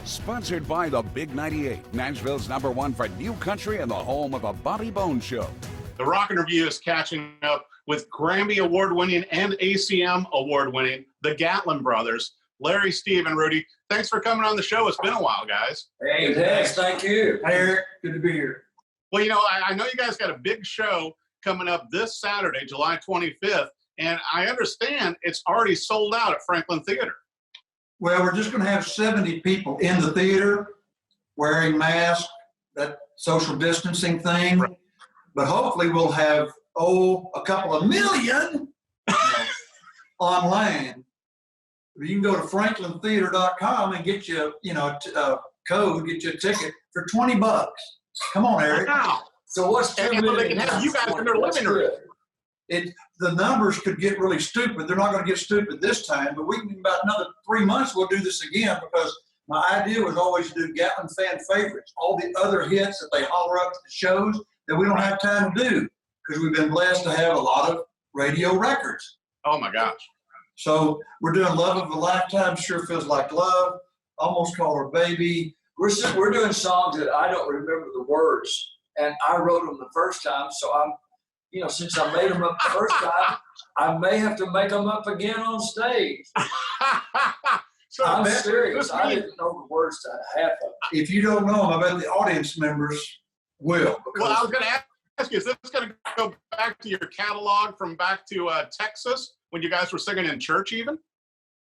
Sponsored by the Big 98, Nashville's #1 for new country and the home of the Bobby Bones Show. The Rockin' Review is catching up with Grammy award-winning and ACM award-winning, the Gatlin Brothers. Larry, Steve, and Rudy, thanks for coming on the show. It's been a while, guys. Hey, thanks. Thank you. Hey, Eric. Good to be here. Well, I know you guys got a big show coming up this Saturday, July 25th, and I understand it's already sold out at Franklin Theater. Well, we're just going to have 70 people in the theater wearing masks, that social distancing thing. Right. But hopefully we'll have, a couple of million online. You can go to franklintheater.com and get you, a code, get you a ticket for $20. Come on, Eric. Wow. So what's they can have you guys in their living room. The numbers could get really stupid. They're not going to get stupid this time, but we can, about another 3 months, we'll do this again, because my idea was always to do Gatlin fan favorites, all the other hits that they holler up at the shows that we don't have time to do, because we've been blessed to have a lot of radio records. Oh my gosh. So we're doing Love of a Lifetime, Sure Feels Like Love, Almost Call Her Baby. We're doing songs that I don't remember the words, and I wrote them the first time, so I'm, since I made them up the first time, I may have to make them up again on stage. So I'm serious. I didn't know the words to half of them. If you don't know them, I bet the audience members will. Well, I was going to ask you, is this going to go back to your catalog from back to Texas when you guys were singing in church even?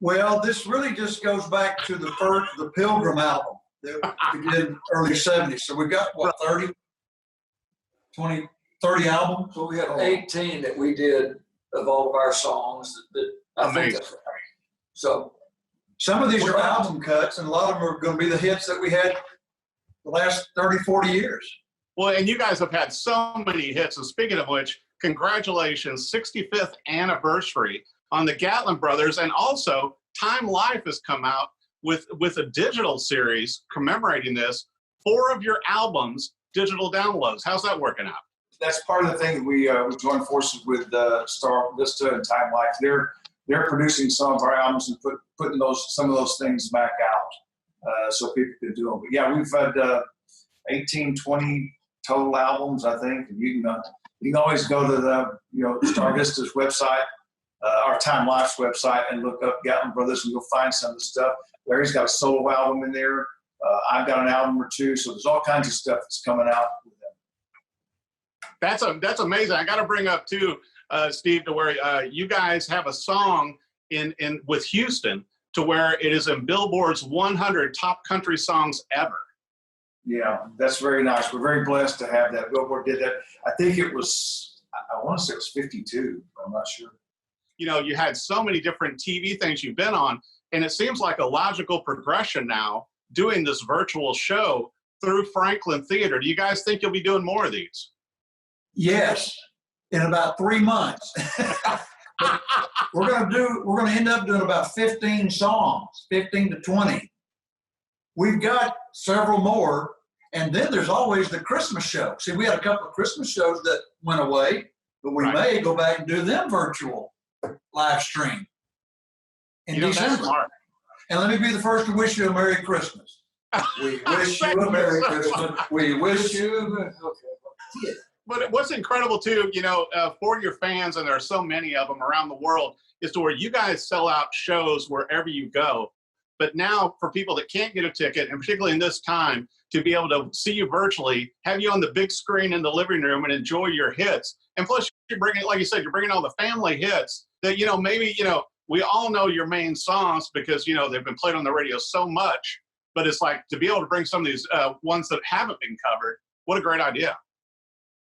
Well, this really just goes back to the Pilgrim album that we did early 70s. So we got, 30 albums? So we had 18 that we did of all of our songs. That I think that's right. So some of these are album cuts, and a lot of them are going to be the hits that we had the last 30, 40 years. Well, and you guys have had so many hits. And speaking of which, congratulations, 65th anniversary on the Gatlin Brothers. And also, Time Life has come out with a digital series commemorating this. 4 of your albums, digital downloads. How's that working out? That's part of the thing. We joined forces with Star Vista and Time Life. They're producing some of our albums and putting some of those things back out so people can do them. But yeah, we've had 18, 20 total albums, I think. And you can always go to the Star Vista's website, our Time Life's website, and look up Gatlin Brothers, and you'll find some of the stuff. Larry's got a solo album in there. I've got an album or two, so there's all kinds of stuff that's coming out with them. That's amazing. I got to bring up too, Steve, to where you guys have a song in with Houston to where it is in Billboard's 100 top country songs ever. Yeah, that's very nice. We're very blessed to have that. Billboard did that. I think it was, I want to say it was 52. I'm not sure. You had so many different TV things you've been on, and it seems like a logical progression now doing this virtual show through Franklin Theater. Do you guys think you'll be doing more of these? Yes, in about 3 months. we're going to end up doing about 15 songs, 15 to 20. We've got several more, and then there's always the Christmas show. See, we had a couple of Christmas shows that went away, but we may go back and do them virtual live stream in December. And let me be the first to wish you a Merry Christmas. We wish you a Merry Christmas. We wish you. Okay. But what's incredible too, for your fans, and there are so many of them around the world, is to where you guys sell out shows wherever you go. But now for people that can't get a ticket, and particularly in this time, to be able to see you virtually, have you on the big screen in the living room and enjoy your hits. And plus you're bringing, like you said, you're bringing all the family hits that, maybe, we all know your main songs because, they've been played on the radio so much, but it's like to be able to bring some of these ones that haven't been covered. What a great idea.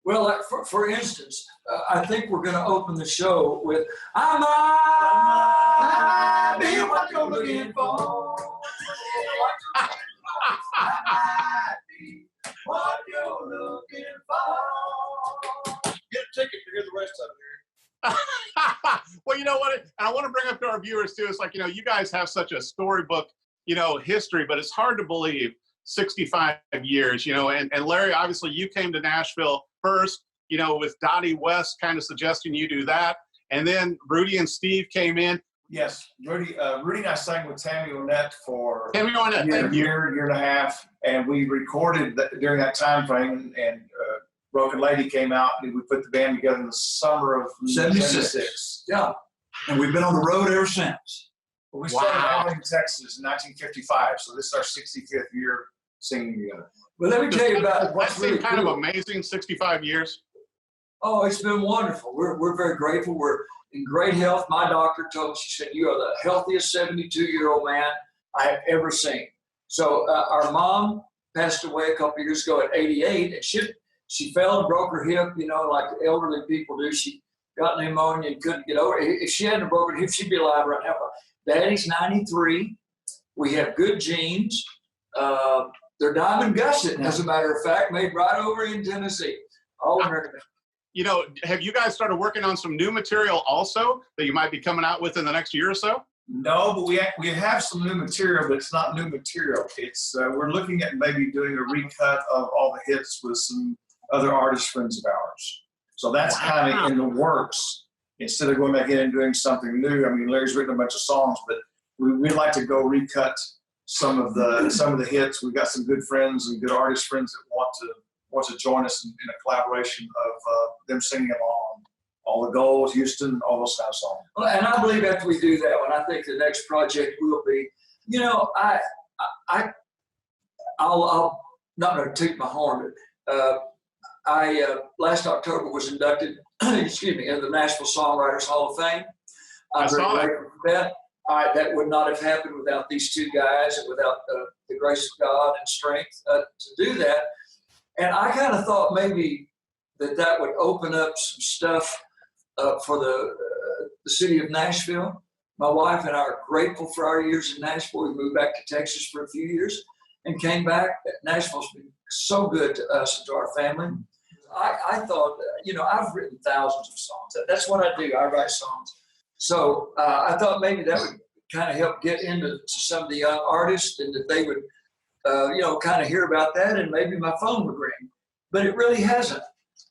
Well, for instance, I think we're going to open the show with I might be what you're looking for. I might be what you're looking for. Get a ticket to hear the rest of it. Well, you know what? I want to bring up to our viewers too. It's like, you guys have such a storybook, history, but it's hard to believe 65 years, and Larry, obviously you came to Nashville first, with Dottie West kind of suggesting you do that. And then Rudy and Steve came in. Yes, Rudy and I sang with Tammy Wynette for Tammy Wynette, a year and a half, and we recorded during that time frame, and Broken Lady came out, and we put the band together in the summer of 76. Yeah, and we've been on the road ever since. We started out in Texas in 1955, so this is our 65th year singing together. But let me tell you about what's That's really kind cool. of amazing, 65 years. Oh, it's been wonderful. We're very grateful. We're in great health. My doctor told me, she said, you are the healthiest 72-year-old man I have ever seen. So our mom passed away a couple of years ago at 88, and she fell and broke her hip, you know, like elderly people do. She got pneumonia and couldn't get over it. If she hadn't broken her hip, she'd be alive right now. Daddy's 93. We have good genes. They're diamond gusset, as a matter of fact, made right over in Tennessee. All American. You know, have you guys started working on some new material also that you might be coming out with in the next year or so? No, but we have some new material, but it's not new material. It's we're looking at maybe doing a recut of all the hits with some other artist friends of ours. So that's kind of in the works. Instead of going back in and doing something new, I mean, Larry's written a bunch of songs, but we'd like to go recut some of the hits. We've got some good friends and good artist friends that want to join us in a collaboration of them singing along. All the Goals, Houston, all those kind of songs. Well, and I believe after we do that one, I think the next project will be, you know, I'll not going to toot my horn, but I last October was inducted, excuse me, into the Nashville Songwriters Hall of Fame. I'm very grateful for that. That would not have happened without these two guys and without the grace of God and strength to do that. And I kind of thought maybe that would open up some stuff for the city of Nashville. My wife and I are grateful for our years in Nashville. We moved back to Texas for a few years and came back. Nashville's been so good to us and to our family. I thought, you know, I've written thousands of songs. That's what I do. I write songs. So I thought maybe that would kind of help get into some of the young artists, and that they would, you know, kind of hear about that, and maybe my phone would ring. But it really hasn't.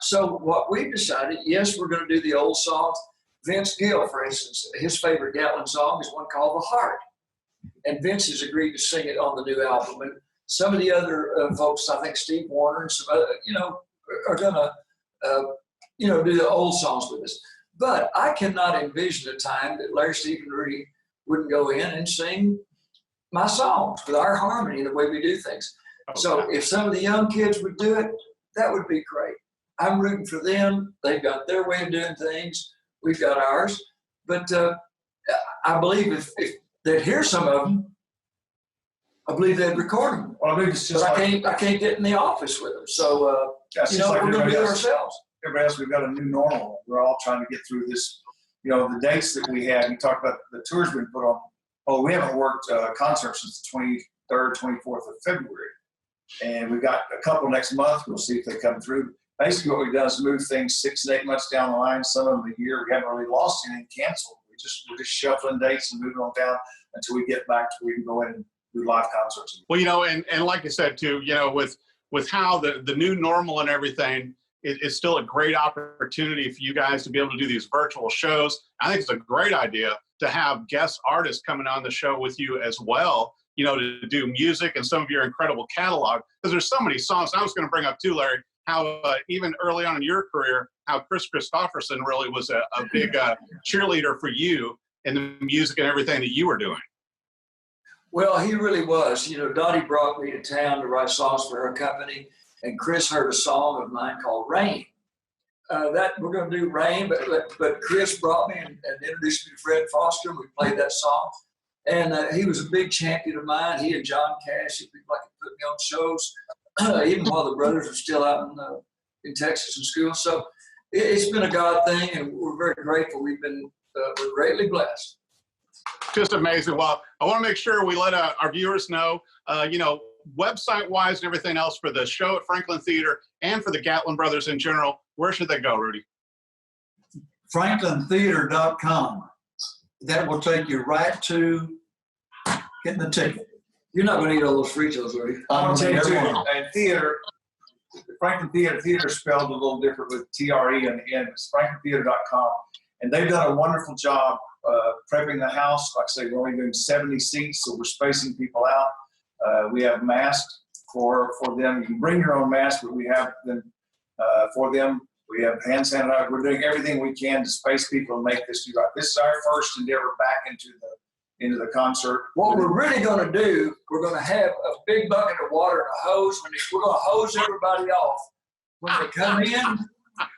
So what we've decided, yes, we're going to do the old songs. Vince Gill, for instance, his favorite Gatlin song is one called The Heart. And Vince has agreed to sing it on the new album. And some of the other folks, I think Steve Warner and some other, you know, are going to, you know, do the old songs with us. But I cannot envision a time that Larry, Steve, and Rudy wouldn't go in and sing my songs with our harmony, the way we do things. Okay. So if some of the young kids would do it, that would be great. I'm rooting for them. They've got their way of doing things. We've got ours. But I believe if they'd hear some of them, I believe they'd record them. Well, I believe it's just but I can't get in the office with them. So, you know, we're going to do it ourselves. Everybody else, we've got a new normal. We're all trying to get through this. You know, the dates that we had, you talked about the tours we've put on. Oh, we haven't worked concerts since the 23rd, 24th of February. And we've got a couple next month. We'll see if they come through. Basically, what we've done is move things 6 and 8 months down the line. Some of them a year. We haven't really lost anything canceled. We're just shuffling dates and moving on down until we get back to where we can go in and do live concerts. Well, you know, and like I said, too, you know, with how the new normal and everything, it's still a great opportunity for you guys to be able to do these virtual shows. I think it's a great idea to have guest artists coming on the show with you as well, you know, to do music and some of your incredible catalog, because there's so many songs. I was going to bring up too, Larry, how even early on in your career, how Chris Christopherson really was a big cheerleader for you in the music and everything that you were doing. Well, he really was. You know, Dottie brought me to town to write songs for her company, and Chris heard a song of mine called Rain. That we're going to do Rain, but Chris brought me and introduced me to Fred Foster, and we played that song. And he was a big champion of mine. He and John Cash, people like to put me on shows, even while the brothers were still out in Texas in school. So it's been a God thing, and we're very grateful. We're greatly blessed. Just amazing. Well, I want to make sure we let our viewers know, you know, website-wise and everything else for the show at Franklin Theater and for the Gatlin Brothers in general. Where should they go, Rudy? FranklinTheater.com. That will take you right to getting the ticket. You're not going to eat all those Fritos, are you? I'm going to tell you, too, and theater, Franklin Theater is spelled a little different with TRE on the end. It's FranklinTheater.com. And they've done a wonderful job prepping the house. Like I say, we're only doing 70 seats, so we're spacing people out. We have masks for them. You can bring your own mask, but we have them for them. We have hand sanitizer. We're doing everything we can to space people and make this do right. This is our first endeavor back into the concert. What we're really going to do, we're going to have a big bucket of water and a hose. We're going to hose everybody off when they come in,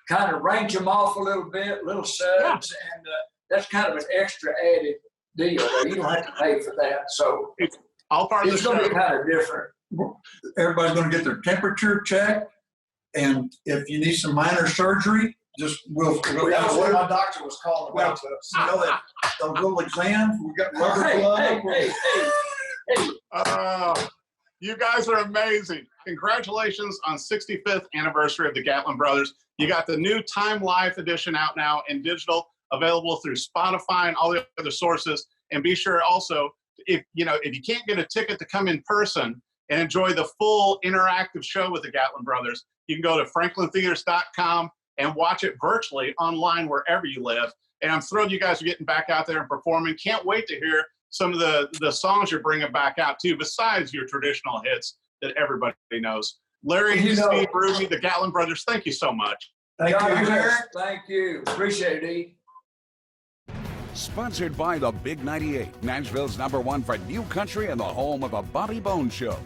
kind of range them off a little bit, little subs, and that's kind of an extra added deal. You don't have to pay for that. So It's all part of the it's show. going to be kind of different. Everybody's going to get their temperature checked, and if you need some minor surgery, just we'll That was what my doctor was calling about us. those little exams. We got rubber gloves. Hey. You guys are amazing. Congratulations on 65th anniversary of the Gatlin Brothers. You got the new Time Life edition out now in digital, available through Spotify and all the other sources. And be sure also, if you can't get a ticket to come in person and enjoy the full interactive show with the Gatlin Brothers, you can go to franklintheaters.com and watch it virtually online wherever you live. And I'm thrilled you guys are getting back out there and performing. Can't wait to hear some of the songs you're bringing back out too, besides your traditional hits that everybody knows. Larry, Steve, Rudy, the Gatlin Brothers, thank you so much. Thank you, Eric. Thank you. Appreciate it, E. Sponsored by the Big 98, Nashville's #1 for new country and the home of a Bobby Bones Show.